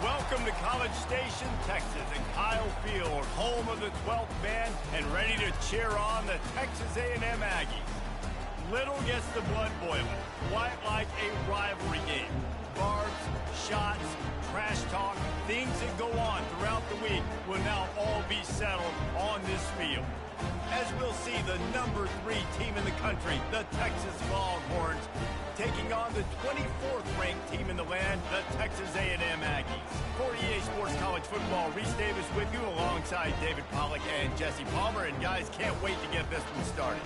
Welcome to College Station, Texas, and Kyle Field, home of the 12th man, and ready to cheer on the Texas A&M Aggies. Little gets the blood boiling, quite like a rivalry game. Barbs, shots, trash talk, things that go on throughout the week will now all be settled on this field. As we'll see, the number 3 team in the country, the Texas Longhorns, taking on the 24th ranked team in the land, the Texas A&M Aggies. For EA Sports College Football, Reese Davis with you alongside David Pollack and Jesse Palmer. And guys, can't wait to get this one started.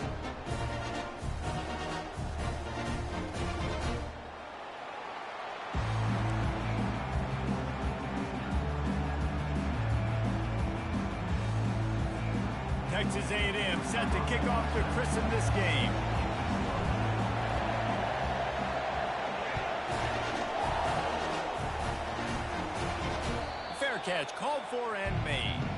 Texas A&M set to kick off to christen this game. Fair catch called for and made.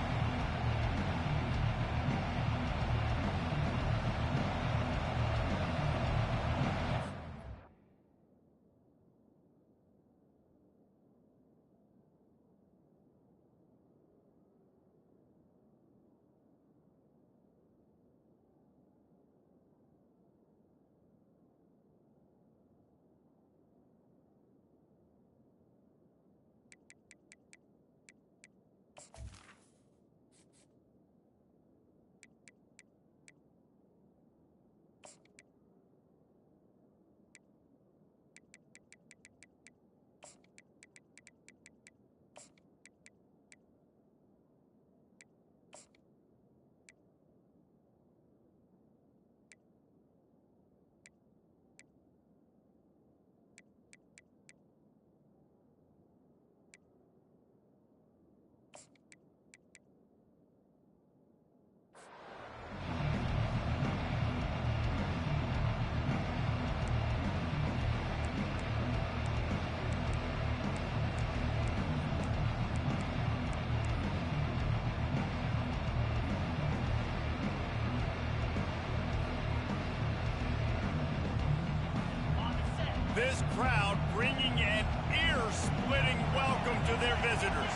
This crowd bringing an ear-splitting welcome to their visitors.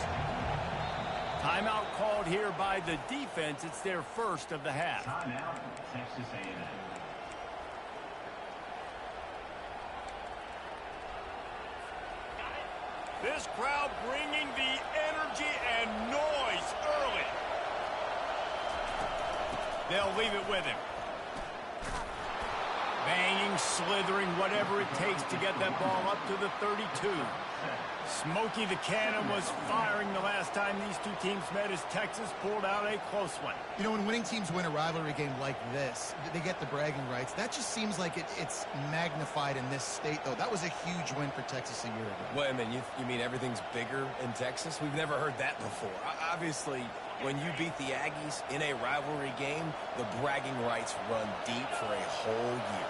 Timeout called here by the defense. It's their first of the half. Timeout, Texas A&M. This crowd bringing the energy and noise early. They'll leave it with him. Banging, slithering, whatever it takes to get that ball up to the 32. Smokey the Cannon was firing the last time these two teams met as Texas pulled out a close one. You know, when winning teams win a rivalry game like this, they get the bragging rights. That just seems like it's magnified in this state, though. That was a huge win for Texas a year ago. Well, I mean, you mean everything's bigger in Texas? We've never heard that before. Obviously, when you beat the Aggies in a rivalry game, the bragging rights run deep for a whole year.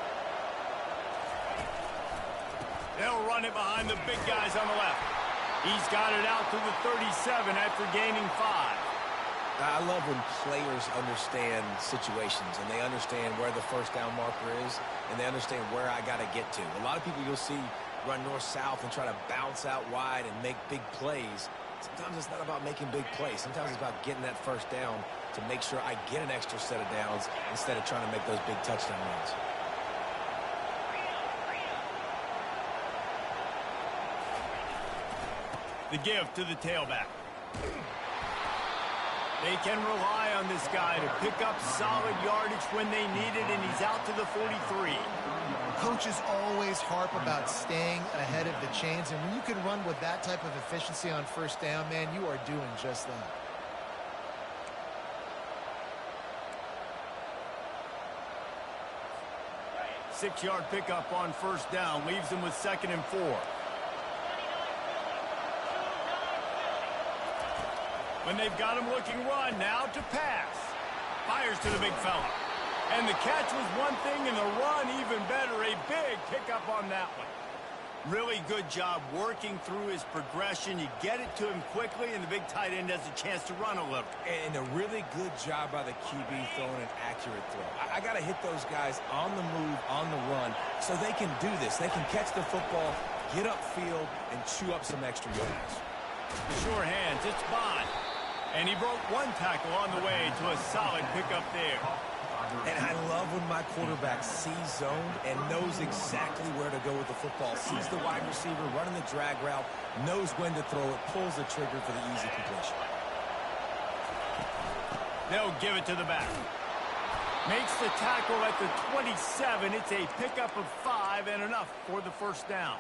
They'll run it behind the big guys on the left. He's got it out to the 37 after gaining 5. I love when players understand situations and they understand where the first down marker is and they understand where I got to get to. A lot of people you'll see run north-south and try to bounce out wide and make big plays. Sometimes it's not about making big plays. Sometimes it's about getting that first down to make sure I get an extra set of downs instead of trying to make those big touchdown runs. The give to the tailback. They can rely on this guy to pick up solid yardage when they need it, and he's out to the 43. Coaches always harp about staying ahead of the chains, and when you can run with that type of efficiency on first down, man, you are doing just that. Six-yard pickup on first down leaves them with 2nd and 4. When they've got him looking run, now to pass. Fires to the big fella. And the catch was one thing, and the run even better. A big pickup on that one. Really good job working through his progression. You get it to him quickly, and the big tight end has a chance to run a little. And a really good job by the QB throwing an accurate throw. I got to hit those guys on the move, on the run, so they can do this. They can catch the football, get upfield, and chew up some extra yards. sure hands. It's Bond. And he broke one tackle on the way to a solid pickup there. And I love when my quarterback sees zone and knows exactly where to go with the football. Sees the wide receiver running the drag route, knows when to throw it, pulls the trigger for the easy completion. They'll give it to the back. Makes the tackle at the 27. It's a pickup of 5 and enough for the first down.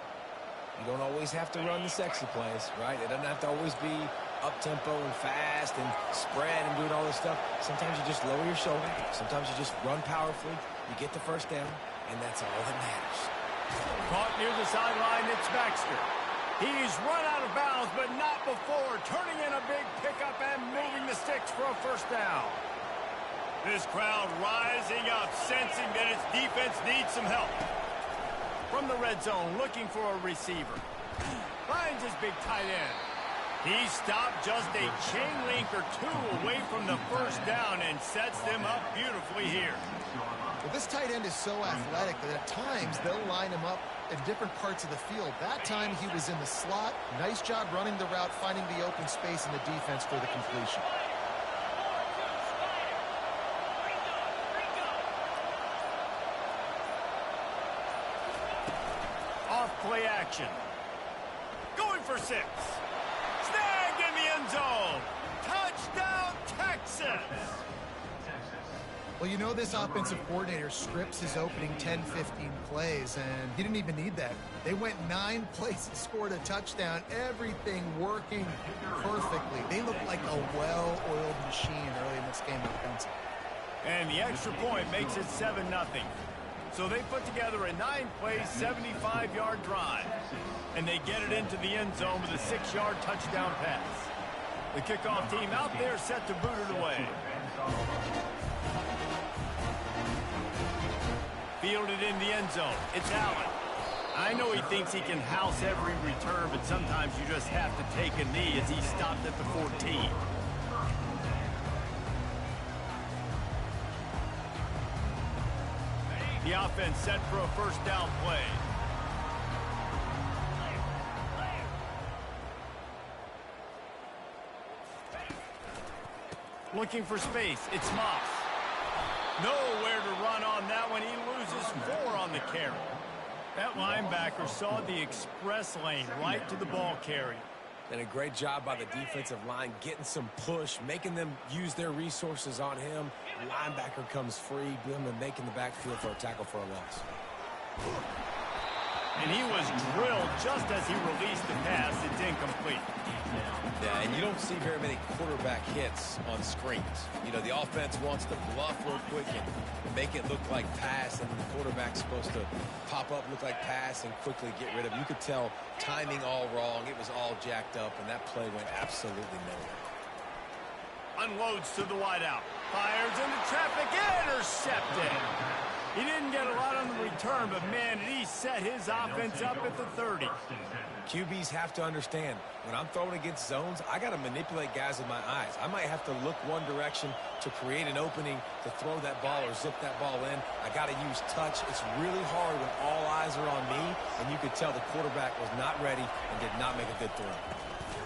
You don't always have to run the sexy plays, right? It doesn't have to always be up-tempo and fast and spread and doing all this stuff. Sometimes you just lower your shoulder. Sometimes you just run powerfully. You get the first down, and that's all that matters. Caught near the sideline, it's Baxter. He's run out of bounds, but not before turning in a big pickup and moving the sticks for a first down. This crowd rising up, sensing that its defense needs some help. From the red zone, looking for a receiver. Finds his big tight end. He stopped just a chain link or two away from the first down and sets them up beautifully here. Well, this tight end is so athletic that at times they'll line him up in different parts of the field. That time he was in the slot. Nice job running the route, finding the open space in the defense for the completion. Play action. Going for 6. Snagged in the end zone. Touchdown, Texas. Well, you know this offensive coordinator scripts his opening 10, 15 plays, and he didn't even need that. They went 9 plays and scored a touchdown. Everything working perfectly. They look like a well-oiled machine early in this game offensively. And the extra point makes it 7-0. So they put together a 9-play, 75-yard drive. And they get it into the end zone with a 6-yard touchdown pass. The kickoff team out there set to boot it away. Fielded in the end zone. It's Allen. I know he thinks he can house every return, but sometimes you just have to take a knee as he stopped at the 14. The offense set for a first down play. Looking for space. It's Moss. Nowhere to run on that one. He loses 4 on the carry. That linebacker saw the express lane right to the ball carrier. And a great job by the defensive line getting some push, making them use their resources on him. Linebacker comes free, boom, and making the backfield for a tackle for a loss. And he was drilled just as he released the pass. It's incomplete. Yeah, and you don't see very many quarterback hits on screens. You know, the offense wants to bluff real quick and make it look like pass, and the quarterback's supposed to pop up, look like pass, and quickly get rid of it. You could tell timing all wrong. It was all jacked up, and that play went absolutely nowhere. Unloads to the wideout. Fires into traffic. Intercepted. He didn't get a lot on the return, but, man, did he set his offense up at the 30. QBs have to understand, when I'm throwing against zones, I got to manipulate guys with my eyes. I might have to look one direction to create an opening to throw that ball or zip that ball in. I got to use touch. It's really hard when all eyes are on me, and you could tell the quarterback was not ready and did not make a good throw.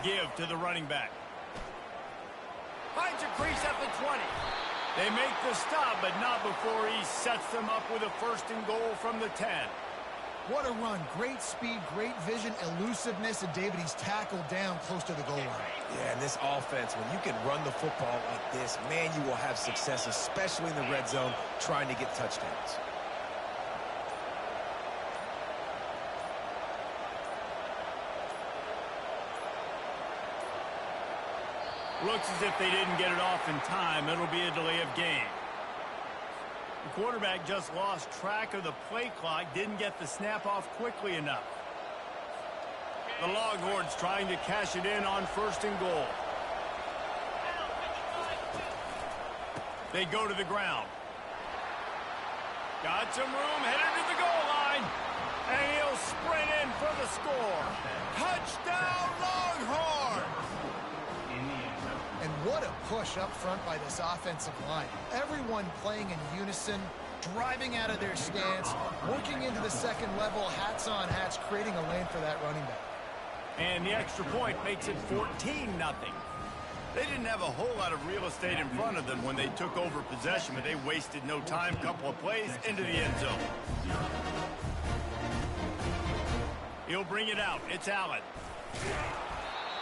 Give to the running back. Finds a crease at the 20. They make the stop, but not before he sets them up with a first and goal from the 10. What a run. Great speed, great vision, elusiveness, and David, he's tackled down close to the goal line. Yeah, and this offense, when you can run the football like this, man, you will have success, especially in the red zone, trying to get touchdowns. Looks as if they didn't get it off in time. It'll be a delay of game. The quarterback just lost track of the play clock, didn't get the snap off quickly enough. The Longhorns trying to cash it in on first and goal. They go to the ground. Got some room, headed to the goal line. And he'll sprint in for the score. Touchdown, Longhorns! And what a push up front by this offensive line. Everyone playing in unison, driving out of their stance, working into the second level, hats on hats, creating a lane for that running back. And the extra point makes it 14-0. They didn't have a whole lot of real estate in front of them when they took over possession, but they wasted no time. Couple of plays into the end zone. He'll bring it out. It's Allen.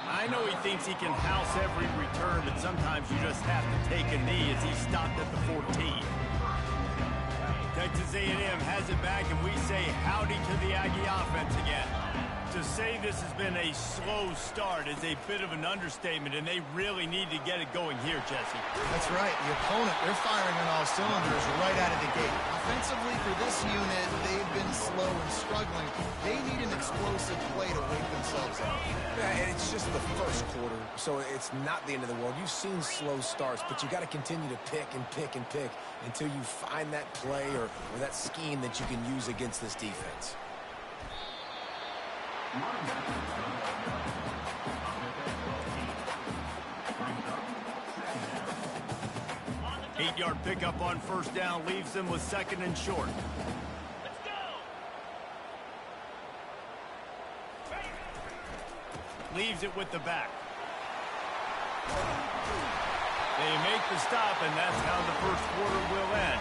I know he thinks he can house every return, but sometimes you just have to take a knee as he stopped at the 14. Texas A&M has it back, and we say howdy to the Aggie offense again. To say this has been a slow start is a bit of an understatement, and they really need to get it going here, Jesse. That's right. The opponent, they're firing on all cylinders right out of the gate. Offensively, for this unit, they've been slow and struggling. They need an explosive play to wake themselves up. Yeah, and it's just the first quarter, so it's not the end of the world. You've seen slow starts, but you got to continue to pick and pick and pick until you find that play or that scheme that you can use against this defense. 8-yard pickup on first down leaves them with 2nd and short. Leaves it with the back. They make the stop, and that's how the first quarter will end.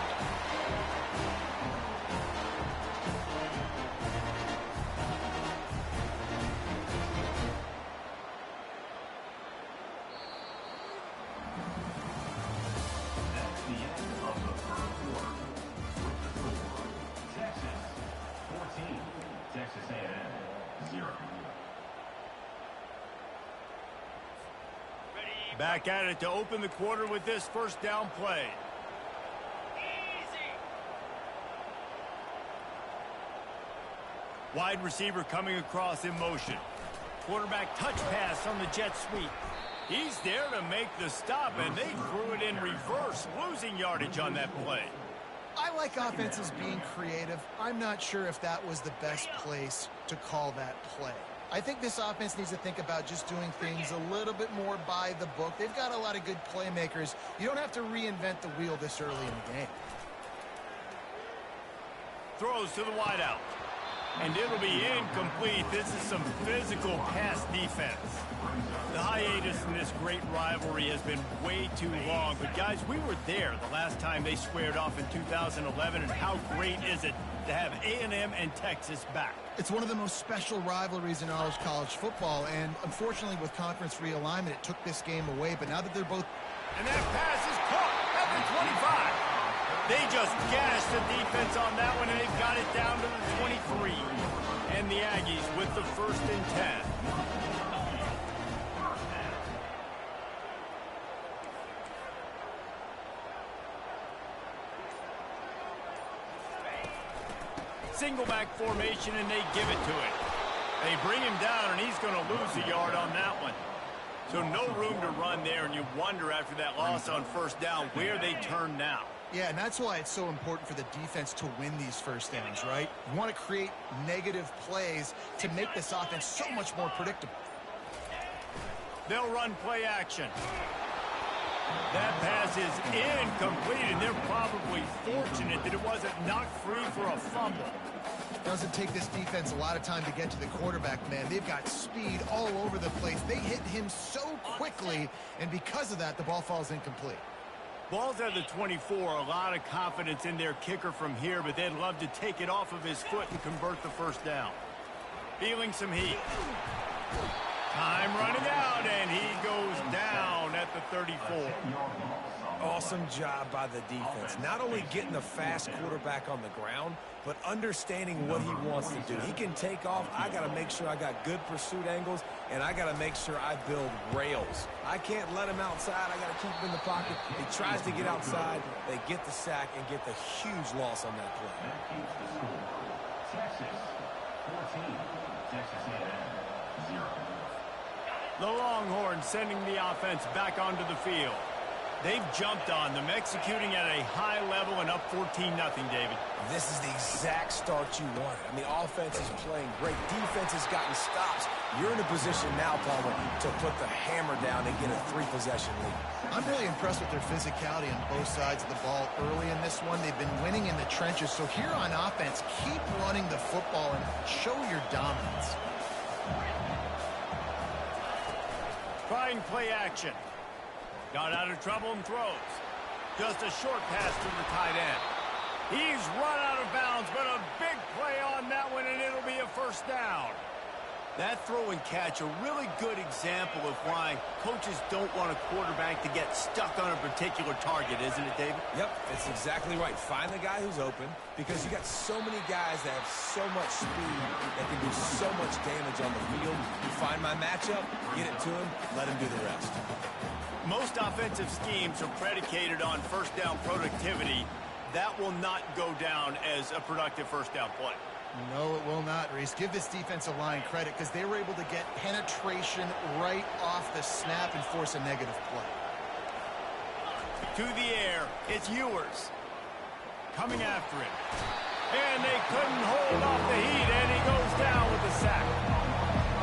Back at it to open the quarter with this first down play. Wide receiver coming across in motion. Quarterback touch pass on the jet sweep. He's there to make the stop, and they threw it in reverse, losing yardage on that play. I like offenses being creative. I'm not sure if that was the best place to call that play. I think this offense needs to think about just doing things a little bit more by the book. They've got a lot of good playmakers. You don't have to reinvent the wheel this early in the game. Throws to the wideout. And it'll be incomplete. This is some physical pass defense. The hiatus in this great rivalry has been way too long. But, guys, we were there the last time they squared off in 2011. And how great is it to have A&M and Texas back? It's one of the most special rivalries in all of college football. And, unfortunately, with conference realignment, it took this game away. But now that they're both... And that pass is caught at the 25. They just gashed the defense on that one, and they've got it down to the 23. And the Aggies with the 1st and 10. Single back formation, and they give it to him. They bring him down, and he's going to lose a yard on that one. So no room to run there, and you wonder after that loss on first down where they turn now. Yeah, and that's why it's so important for the defense to win these first downs, right? You want to create negative plays to make this offense so much more predictable. They'll run play action. That pass is incomplete, and they're probably fortunate that it wasn't knocked free for a fumble. Doesn't take this defense a lot of time to get to the quarterback, man. They've got speed all over the place. They hit him so quickly, and because of that, the ball falls incomplete. Ball's at the 24, a lot of confidence in their kicker from here, but they'd love to take it off of his foot and convert the first down. Feeling some heat. Time running out, and he goes down at the 34. Awesome job by the defense. Not only getting the fast quarterback on the ground, but understanding what he wants to do. He can take off. I got to make sure I got good pursuit angles, and I got to make sure I build rails. I can't let him outside. I got to keep him in the pocket. He tries to get outside. They get the sack and get the huge loss on that play. Texas 14, Texas A&M 0. The Longhorns sending the offense back onto the field. They've jumped on them, executing at a high level and up 14-0, David. This is the exact start you wanted. I mean, offense is playing great. Defense has gotten stops. You're in a position now, Palmer, to put the hammer down and get a 3-possession lead. I'm really impressed with their physicality on both sides of the ball early in this one. They've been winning in the trenches. So here on offense, keep running the football and show your dominance. trying play action. Got out of trouble and throws. Just a short pass to the tight end. He's run out of bounds, but a big play on that one, and it'll be a first down. That throw and catch, a really good example of why coaches don't want a quarterback to get stuck on a particular target, isn't it, David? Yep, that's exactly right. Find the guy who's open, because you got so many guys that have so much speed that can do so much damage on the field. You find my matchup, get it to him, let him do the rest. Most offensive schemes are predicated on first down productivity. That will not go down as a productive first down play. No, it will not, Reese. Give this defensive line credit because they were able to get penetration right off the snap and force a negative play. To the air, it's Ewers. Coming after him. And they couldn't hold off the heat, and he goes down with the sack.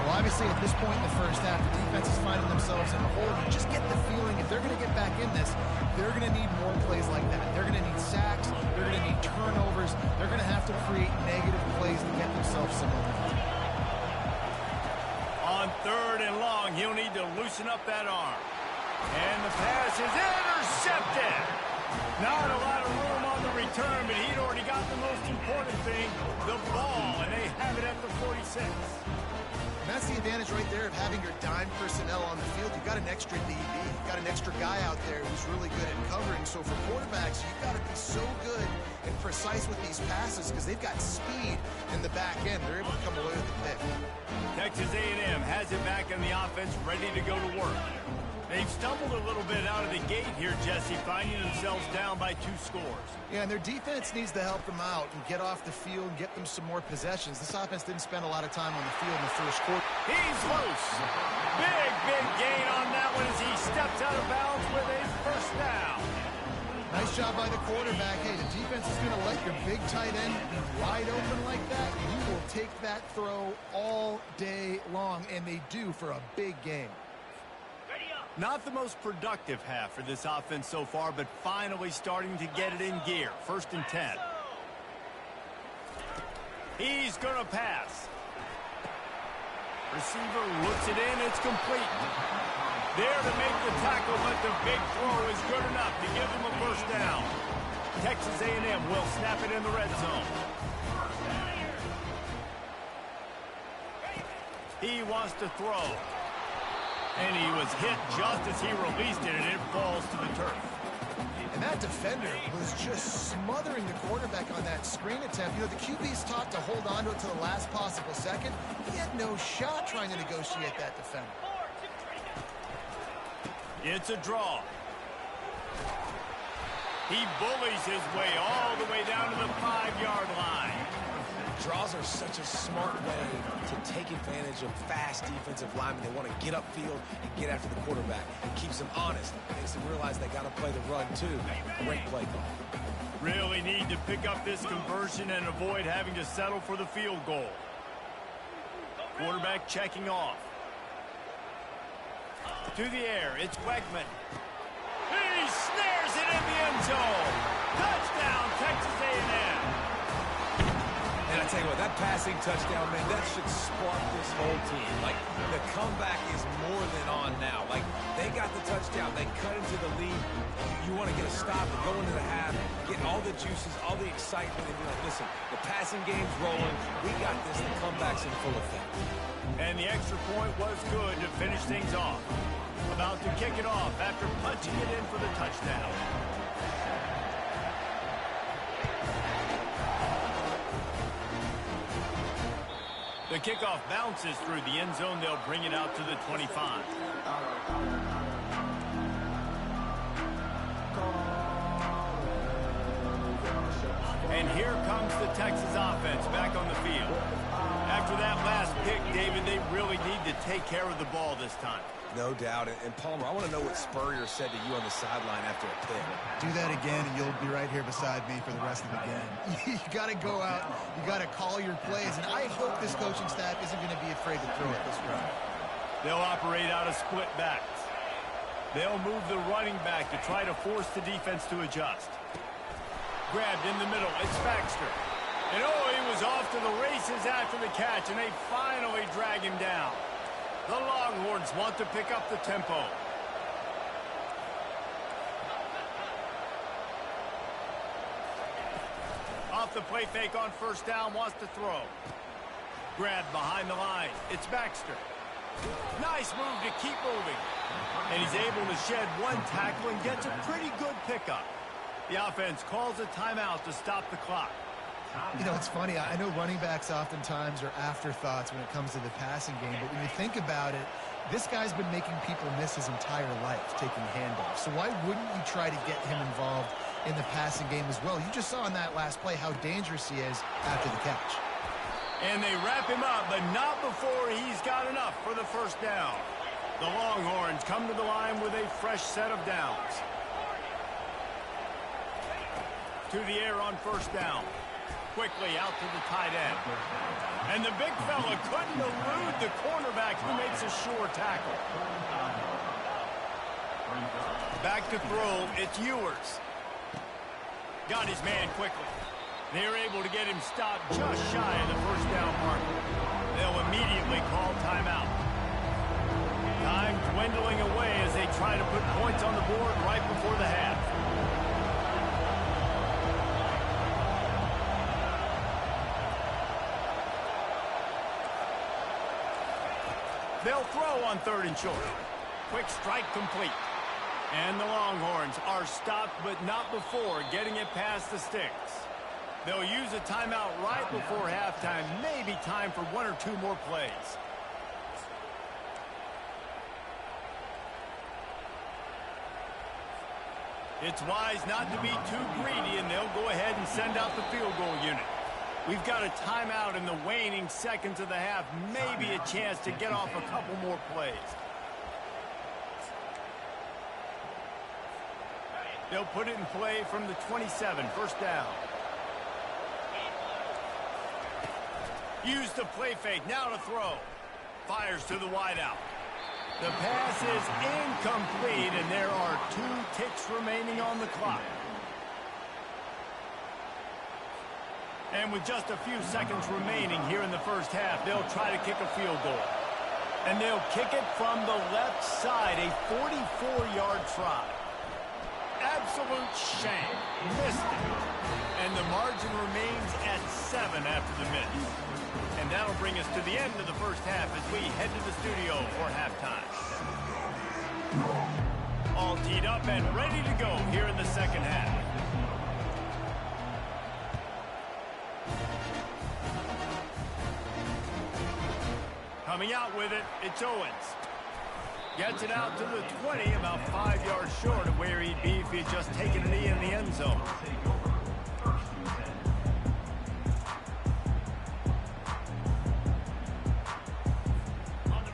Well, obviously, at this point in the first half, the defense is finding themselves in a hole. You just get the feeling if they're going to get back in this, they're going to need more plays like that. They're going to need sacks. They're going to need turnovers. They're going to have to create negative plays to get themselves some momentum. On 3rd and long, he'll need to loosen up that arm. And the pass is intercepted. Not a lot of room on the return, but he'd already got the most important thing, the ball, and they have it at the 46. And that's the advantage right there of having your dime personnel on the field. You've got an extra DB. You've got an extra guy out there who's really good at covering. So for quarterbacks, you've got to be so good and precise with these passes because they've got speed in the back end. They're able to come away with the pick. Texas A&M has it back in the offense, ready to go to work. They've stumbled a little bit out of the gate here, Jesse, finding themselves down by 2 scores. Yeah, and their defense needs to help them out and get off the field and get them some more possessions. This offense didn't spend a lot of time on the field in the first quarter. He's loose. Big gain on that one as he steps out of bounds with a first down. Nice job by the quarterback. Hey, the defense is going to let your big tight end be wide open like that. You will take that throw all day long, and they do for a big game. Not the most productive half for this offense so far, but finally starting to get it in gear. 1st and 10. He's going to pass. Receiver looks it in. It's complete. There to make the tackle, but the big throw is good enough to give them a first down. Texas A&M will snap it in the red zone. He wants to throw. And he was hit just as he released it, and it falls to the turf. And that defender was just smothering the quarterback on that screen attempt. You know, the QB's taught to hold on to it to the last possible second. He had no shot trying to negotiate that defender. It's a draw. He bullies his way all the way down to the 5-yard line. Draws are such a smart way to take advantage of fast defensive linemen. They want to get upfield and get after the quarterback. It keeps them honest. It makes them realize they got to play the run, too. Great play call. Really need to pick up this conversion and avoid having to settle for the field goal. Quarterback checking off. To the air, it's Wegman. He snares it in the end zone. Touchdown, Texas A&M. And I tell you what, that passing touchdown, man, that should spark this whole team. Like, the comeback is more than on now. Like, they got the touchdown. They cut into the lead. You want to get a stop and go into the half, get all the juices, all the excitement, and be like, listen, the passing game's rolling. We got this. The comeback's in full effect. And the extra point was good to finish things off. About to kick it off after punching it in for the touchdown. The kickoff bounces through the end zone. They'll bring it out to the 25. And here comes the Texas offense back on the field. After that last pick, David, they really need to take care of the ball this time. No doubt. And Palmer, I want to know what Spurrier said to you on the sideline after a pick. Do that again, and you'll be right here beside me for the rest of the game. You got to go out. You got to call your plays. And I hope this coaching staff isn't going to be afraid to throw it this round. They'll operate out of split backs. They'll move the running back to try to force the defense to adjust. Grabbed in the middle. It's Baxter. And, oh, he was off to the races after the catch, and they finally drag him down. The Longhorns want to pick up the tempo. Off the play fake on first down, wants to throw. Grabbed behind the line. It's Baxter. Nice move to keep moving. And he's able to shed one tackle and gets a pretty good pickup. The offense calls a timeout to stop the clock. You know, it's funny. I know running backs oftentimes are afterthoughts when it comes to the passing game, but when you think about it, this guy's been making people miss his entire life taking handoffs. So why wouldn't you try to get him involved in the passing game as well? You just saw in that last play how dangerous he is after the catch. And they wrap him up, but not before he's got enough for the first down. The Longhorns come to the line with a fresh set of downs. To the air on first down. Quickly out to the tight end. And the big fella couldn't elude the cornerback who makes a sure tackle. Back to throw, it's Ewers. Got his man quickly. They're able to get him stopped just shy of the first down marker. They'll immediately call timeout. Time dwindling away as they try to put points on the board right before the half. They'll throw on 3rd and short. Quick strike complete. And the Longhorns are stopped, but not before getting it past the sticks. They'll use a timeout right before halftime. Maybe time for 1 or 2 more plays. It's wise not to be too greedy, and they'll go ahead and send out the field goal unit. We've got a timeout in the waning seconds of the half. Maybe a chance to get off a couple more plays. They'll put it in play from the 27, first down. Use the play fake, now to throw. Fires to the wideout. The pass is incomplete, and there are 2 ticks remaining on the clock. And with just a few seconds remaining here in the first half, they'll try to kick a field goal. And they'll kick it from the left side, a 44-yard try. Absolute shame. Missed it. And the margin remains at 7 after the miss. And that'll bring us to the end of the first half as we head to the studio for halftime. All teed up and ready to go here in the second half. Coming out with it, it's Owens. Gets it out to the 20, about 5 yards short of where he'd be if he had just taken a knee in the end zone.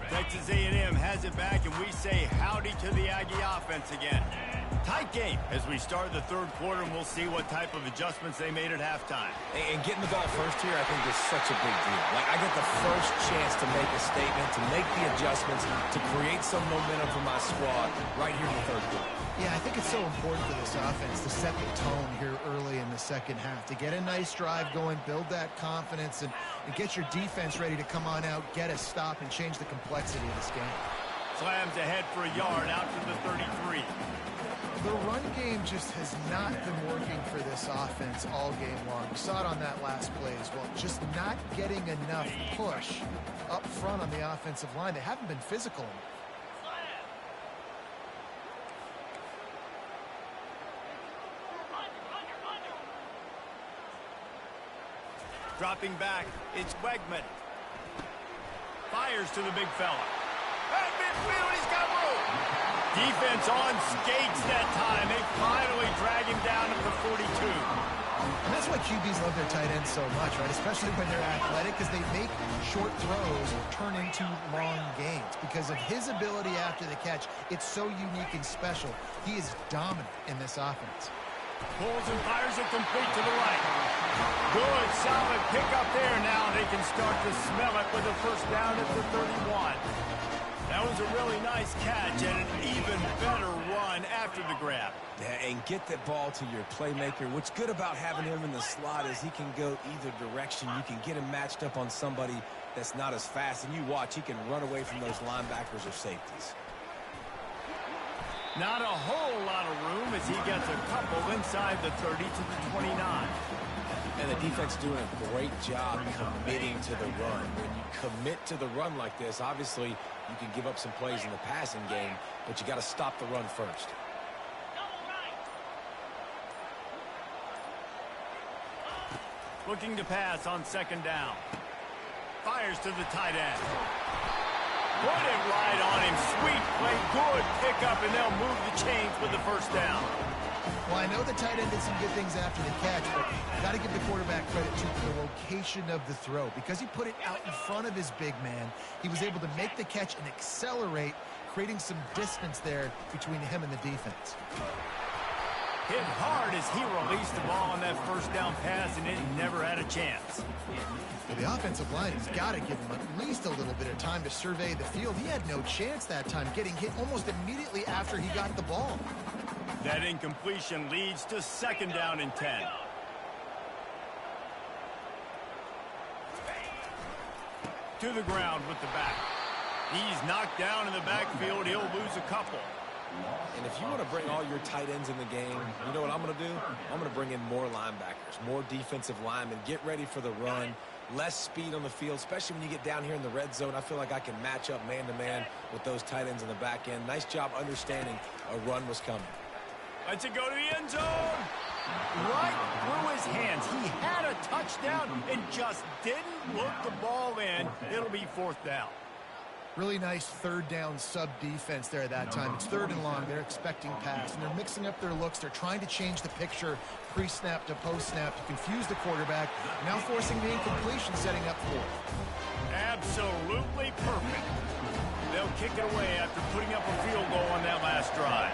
Texas A&M has it back, and we say howdy to the Aggie offense again. Tight game as we start the third quarter, and we'll see what type of adjustments they made at halftime. And getting the ball first here, I think, is such a big deal. Like, I get the first chance to make a statement, to make the adjustments, to create some momentum for my squad right here in the third quarter. Yeah, I think it's so important for this offense to set the tone here early in the second half, to get a nice drive going, build that confidence, and get your defense ready to come on out, get a stop, and change the complexity of this game. Slams ahead for a yard out to the 33. The run game just has not been working for this offense all game long. We saw it on that last play as well. Just not getting enough push up front on the offensive line. They haven't been physical enough. Dropping back, it's Wegman. Fires to the big fella. At midfield, he's got room. Defense on skates that time. They finally drag him down to the 42. And that's why QBs love their tight ends so much, right? Especially when they're athletic, because they make short throws turn into long gains. Because of his ability after the catch, it's so unique and special. He is dominant in this offense. Pulls and fires it complete to the right. Good, solid pick up there. Now they can start to smell it with a first down at the 31. That was a really nice catch and an even better run after the grab. Yeah, and get that ball to your playmaker. What's good about having him in the slot is he can go either direction. You can get him matched up on somebody that's not as fast, and you watch, he can run away from those linebackers or safeties. Not a whole lot of room as he gets a couple inside the 30 to the 29. And the defense doing a great job committing to the run. When you commit to the run like this, obviously you can give up some plays in the passing game, but you got to stop the run first. Looking to pass on second down. Fires to the tight end. Put it right on him. Sweet play. Good pickup, and they'll move the chains with the first down. Well, I know the tight end did some good things after the catch, but got to give the quarterback credit to the location of the throw. Because he put it out in front of his big man, he was able to make the catch and accelerate, creating some distance there between him and the defense. Hit hard as he released the ball on that first down pass, and it never had a chance. Well, the offensive line has got to give him at least a little bit of time to survey the field. He had no chance that time, getting hit almost immediately after he got the ball. That incompletion leads to second down and 10. To the ground with the back. He's knocked down in the backfield. He'll lose a couple. And if you want to bring all your tight ends in the game, you know what I'm going to do? I'm going to bring in more linebackers, more defensive linemen, get ready for the run, less speed on the field, especially when you get down here in the red zone. I feel like I can match up man-to-man with those tight ends in the back end. Nice job understanding a run was coming. Let's it go to the end zone. Right through his hands. He had a touchdown and just didn't look the ball in. It'll be fourth down. Really nice third down sub defense there at that time. It's third and long. They're expecting pass, and they're mixing up their looks. They're trying to change the picture pre-snap to post-snap to confuse the quarterback, now forcing the incompletion, setting up fourth. Absolutely perfect. They'll kick it away after putting up a field goal on that last drive.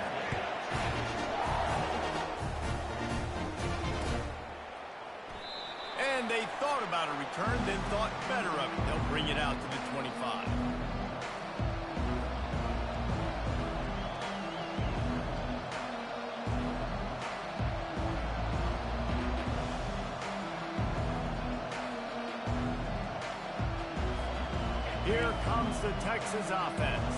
And they thought about a return, then thought better of it. They'll bring it out to the 25. Here comes the Texas offense.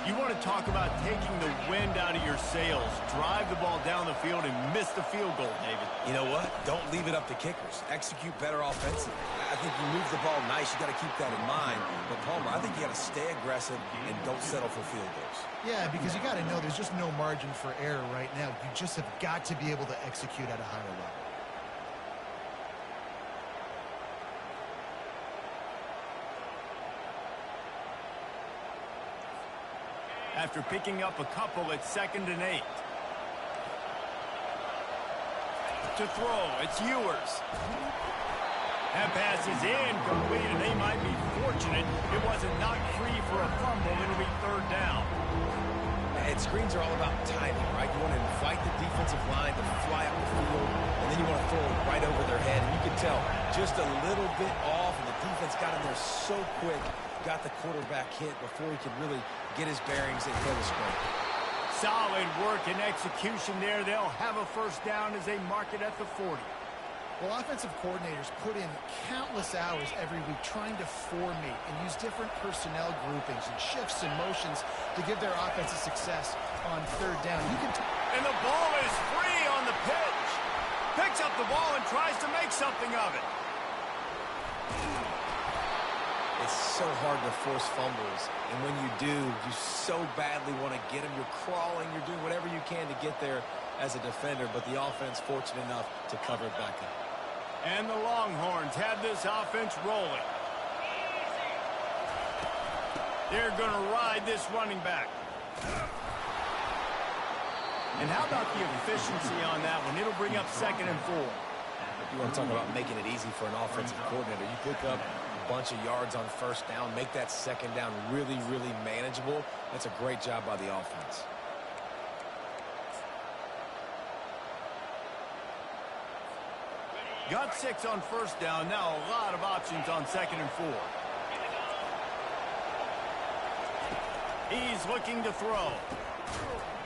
You want to talk about taking the wind out of your sails. Drive the ball down the field and miss the field goal, David. You know what? Don't leave it up to kickers. Execute better offensively. I think you move the ball nice. You got to keep that in mind. But, Palmer, I think you got to stay aggressive and don't settle for field goals. Yeah, because you got to know there's just no margin for error right now. You just have got to be able to execute at a higher level. After picking up a couple at 2nd and 8. To throw, it's Ewers. That pass is incomplete, and they might be fortunate it wasn't knocked free for a fumble. It'll be third down. And screens are all about timing, right? You want to invite the defensive line to fly up the field, and then you want to throw it right over their head. And you can tell just a little bit off, and the defense got in there so quick, got the quarterback hit before he could really get his bearings and throw the screen. Solid work and execution there. They'll have a first down as they mark it at the 40. Well, offensive coordinators put in countless hours every week trying to formate and use different personnel groupings and shifts and motions to give their offense a success on third down. And the ball is free on the pitch. Picks up the ball and tries to make something of it. It's so hard to force fumbles, and when you do, you so badly want to get them. You're crawling, you're doing whatever you can to get there as a defender, but the offense fortunate enough to cover it back up. And the Longhorns have this offense rolling. They're going to ride this running back. And how about the efficiency on that one? It'll bring up 2nd and 4. You want to talk about making it easy for an offensive coordinator. You pick up a bunch of yards on first down, make that second down really, really manageable. That's a great job by the offense. Got 6 on first down. Now a lot of options on 2nd and 4. He's looking to throw.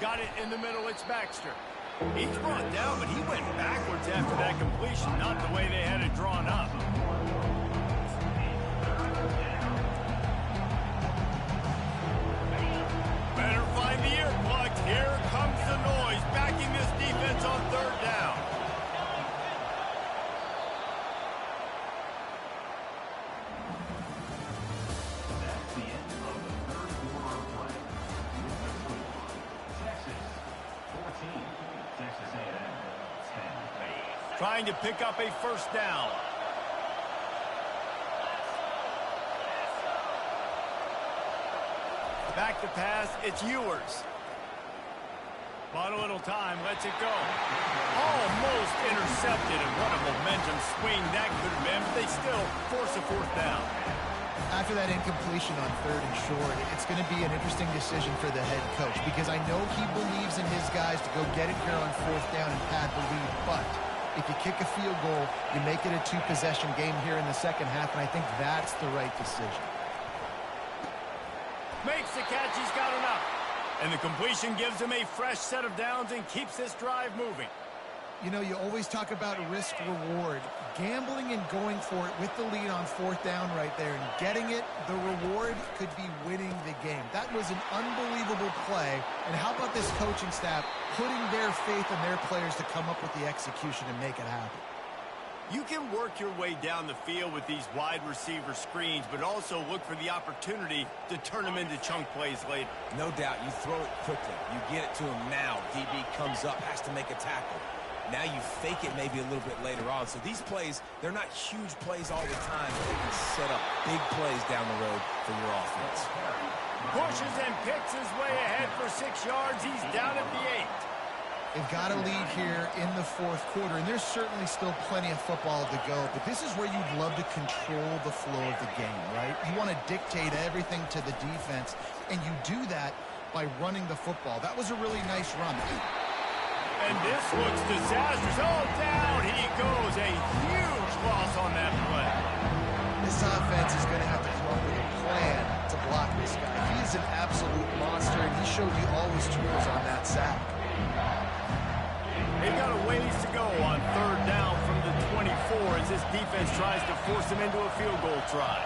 Got it in the middle. It's Baxter. He's brought down, but he went backwards after that completion, not the way they had it drawn up. Better find the earplugs. Here comes the noise, backing this defense on third down. That's the end of the third quarter of play. Texas 14, Texas A&M 10. Trying to pick up a first down. Back to pass, it's Ewers. Bought a little time, lets it go. Almost intercepted, and what a momentum swing that could have been, but they still force a fourth down. After that incompletion on third and short, it's going to be an interesting decision for the head coach because I know he believes in his guys to go get it here on fourth down and pad the lead, but if you kick a field goal, you make it a two-possession game here in the second half, and I think that's the right decision. Makes the catch, he's got enough. And the completion gives him a fresh set of downs and keeps this drive moving. You know, you always talk about risk-reward. Gambling and going for it with the lead on fourth down right there and getting it, the reward could be winning the game. That was an unbelievable play. And how about this coaching staff putting their faith in their players to come up with the execution and make it happen? You can work your way down the field with these wide receiver screens, but also look for the opportunity to turn them into chunk plays later. No doubt, you throw it quickly. You get it to him now. DB comes up, has to make a tackle. Now you fake it maybe a little bit later on. So these plays, they're not huge plays all the time, but they can set up big plays down the road for your offense. Pushes and picks his way ahead for 6 yards. He's down at the 8. They've got a lead here in the fourth quarter, and there's certainly still plenty of football to go, but this is where you'd love to control the flow of the game, right? You want to dictate everything to the defense, and you do that by running the football. That was a really nice run. And this looks disastrous. Oh, down he goes. A huge loss on that play. This offense is going to have to come up with a plan to block this guy. He is an absolute monster, and he showed you all his tools on that sack. They've got a ways to go on third down from the 24 as this defense tries to force him into a field goal try.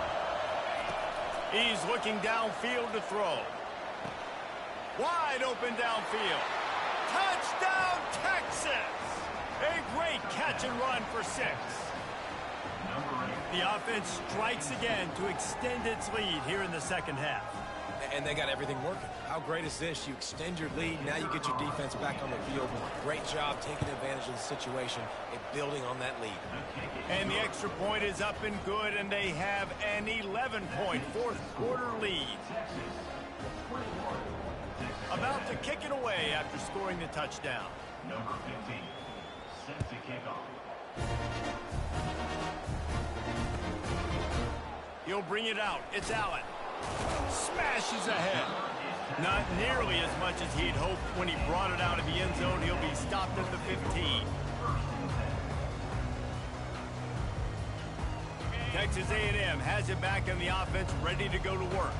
He's looking downfield to throw. Wide open downfield. Touchdown, Texas! A great catch and run for 6. The offense strikes again to extend its lead here in the second half. And they got everything working. How great is this? You extend your lead, now you get your defense back on the field. Great job taking advantage of the situation and building on that lead. And the extra point is up and good, and they have an 11-point fourth quarter lead. About to kick it away after scoring the touchdown. Number 15, set to kick off. He'll bring it out. It's Allen. Smashes ahead. Not nearly as much as he'd hoped when he brought it out of the end zone. He'll be stopped at the 15. Texas A&M has it back in the offense, ready to go to work.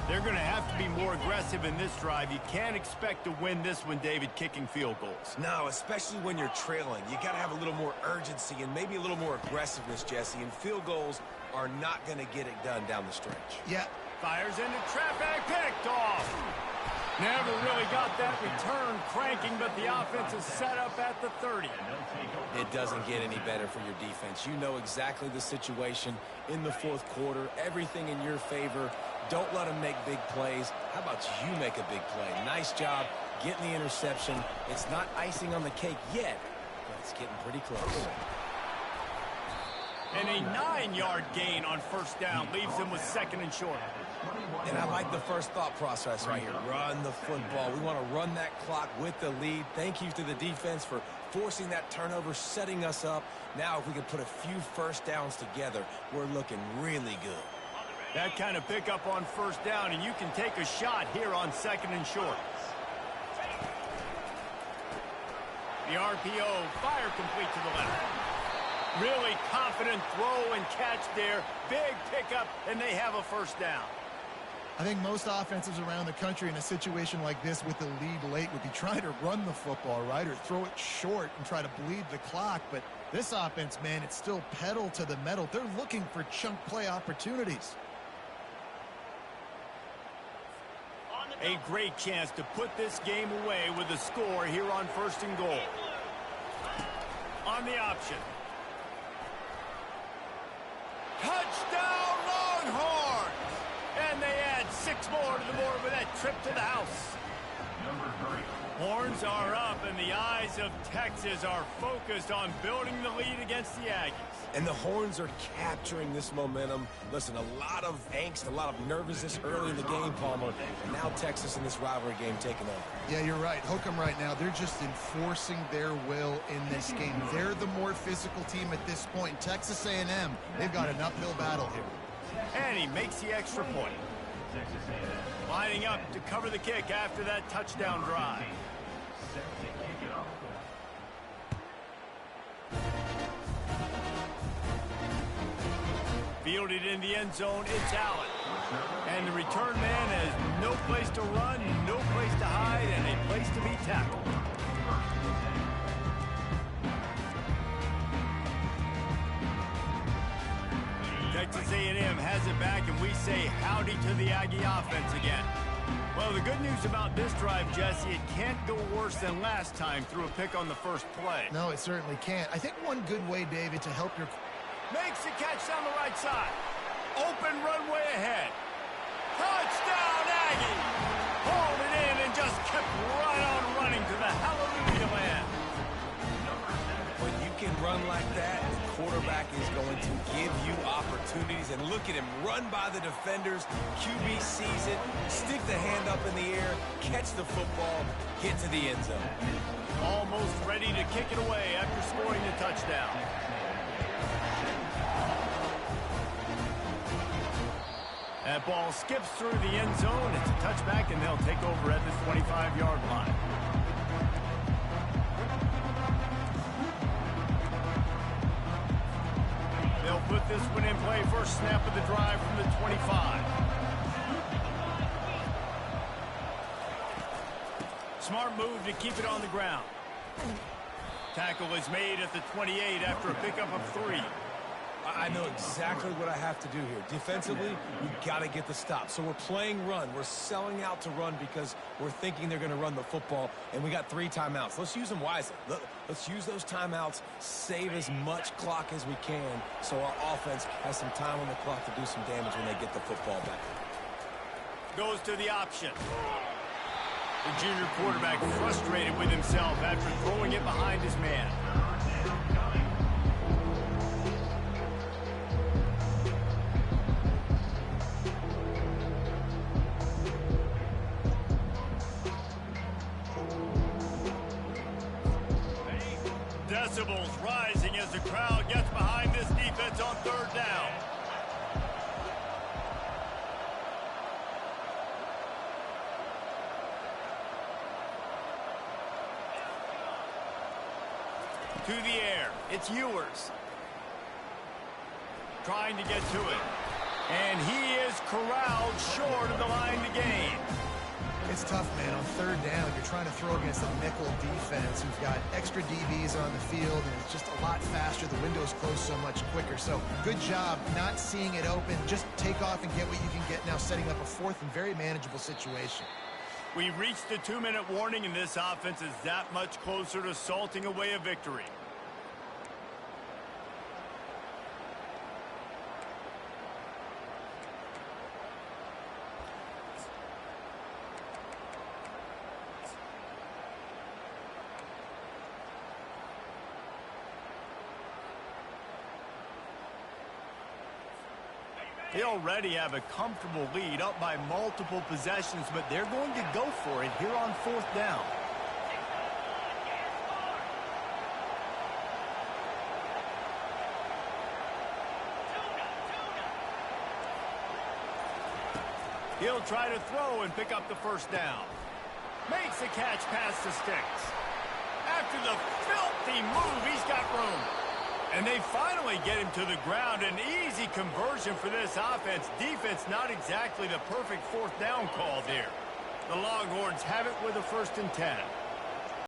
They're going to have to be more aggressive in this drive. You can't expect to win this one, David, kicking field goals. No, especially when you're trailing. You got to have a little more urgency and maybe a little more aggressiveness, Jesse. And field goals are not going to get it done down the stretch. Yeah. Fires into traffic, picked off. Never really got that return cranking, but the offense is set up at the 30. It doesn't get any better for your defense. You know exactly the situation in the fourth quarter. Everything in your favor. Don't let them make big plays. How about you make a big play? Nice job getting the interception. It's not icing on the cake yet, but it's getting pretty close. And a 9-yard gain on first down leaves them with second and short. And I like the first thought process right here. Run the football. We want to run that clock with the lead. Thank you to the defense for forcing that turnover, setting us up. Now if we can put a few first downs together, we're looking really good. That kind of pickup on first down, and you can take a shot here on second and short. The RPO, fire complete to the left. Really confident throw and catch there. Big pickup, and they have a first down. I think most offenses around the country in a situation like this with the lead late would be trying to run the football, right, or throw it short and try to bleed the clock. But this offense, man, it's still pedal to the metal. They're looking for chunk play opportunities. A great chance to put this game away with a score here on 1st and goal. On the option. Touchdown Longhorns! And they add 6 more to the board with that trip to the house. Number 3. Horns are up, and the eyes of Texas are focused on building the lead against the Aggies. And the Horns are capturing this momentum. Listen, a lot of angst, a lot of nervousness early in the game, Palmer. And now Texas in this rivalry game taking over. Yeah, you're right. Hook 'em right now. They're just enforcing their will in this game. They're the more physical team at this point. Texas A&M, they've got an uphill battle here. And he makes the extra point. Texas A&M. Lining up to cover the kick after that touchdown drive. Set to kick it off. Fielded in the end zone, it's Allen. And the return man has no place to run, no place to hide, and a place to be tackled. Texas A&M has it back, and we say howdy to the Aggie offense again. Well, the good news about this drive, Jesse, it can't go worse than last time through a pick on the first play. No, it certainly can't. I think one good way, David, to help your... Makes the catch down the right side. Open runway ahead. Touchdown, Aggie! Hauled it in and just kept right on running to the hallelujah land. When you can run like that, the quarterback is going to give you opportunities. And look at him run by the defenders. QB sees it, stick the hand up in the air, catch the football, get to the end zone. Almost ready to kick it away after scoring the touchdown. That ball skips through the end zone. It's a touchback, and they'll take over at the 25-yard line. They'll put this one in play. First snap of the drive from the 25. Smart move to keep it on the ground. Tackle is made at the 28 after a pickup of 3. I know exactly what I have to do here. Defensively, we've got to get the stop. So we're playing run. We're selling out to run because we're thinking they're going to run the football, and we got 3 timeouts. Let's use them wisely. Let's use those timeouts, save as much clock as we can so our offense has some time on the clock to do some damage when they get the football back. Goes to the option. The junior quarterback frustrated with himself after throwing it behind his man. Decibels rising as the crowd gets behind this defense on 3rd down. To the air, it's Ewers. Trying to get to it. And he is corralled short of the line to gain. It's tough, man. On 3rd down, you're trying to throw against a nickel defense who've got extra DBs on the field, and it's just a lot faster. The window's closed so much quicker. So good job not seeing it open. Just take off and get what you can get now, setting up a 4th and very manageable situation. We've reached the 2-minute warning, and this offense is that much closer to salting away a victory. They already have a comfortable lead, up by multiple possessions, but they're going to go for it here on 4th down. He'll try to throw and pick up the 1st down. Makes the catch past the sticks. After the filthy move, he's got room. And And they finally get him to the ground. An easy conversion for this offense. Defense not exactly the perfect fourth down call there. The Longhorns have it with a 1st and 10.